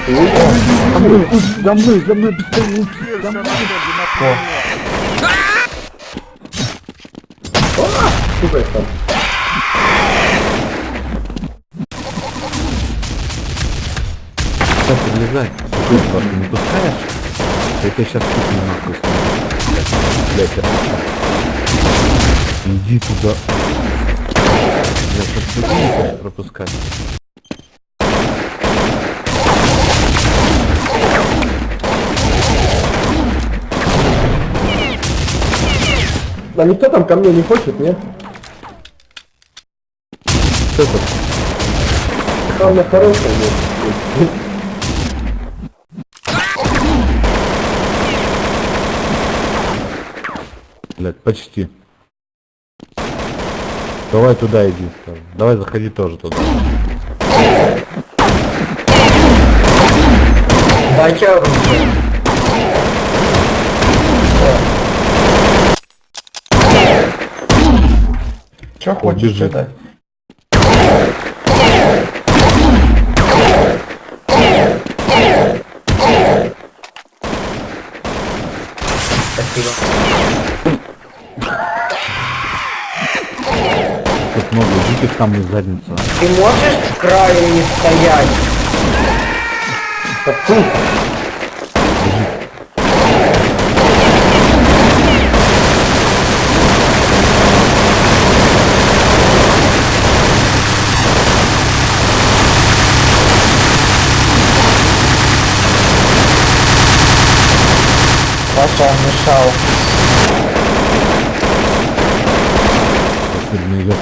За мной, быстрее, за мной. Сука, их там. Что, прилезай? Ты просто не пускаешь? Я тебя сейчас купну нахуй. Блядь, иди туда. Я сейчас не хочешь пропускать. Да никто там ко мне не хочет, нет? Что это? Там на хорошем есть. Блядь, почти. Давай туда иди. Давай заходи тоже туда. Дайте оружие. Чё хочешь, бежит. что-то? Спасибо. Тут много диких там и задница. Ты можешь с краю не стоять? Так тут. Паша мешал. Особенно ее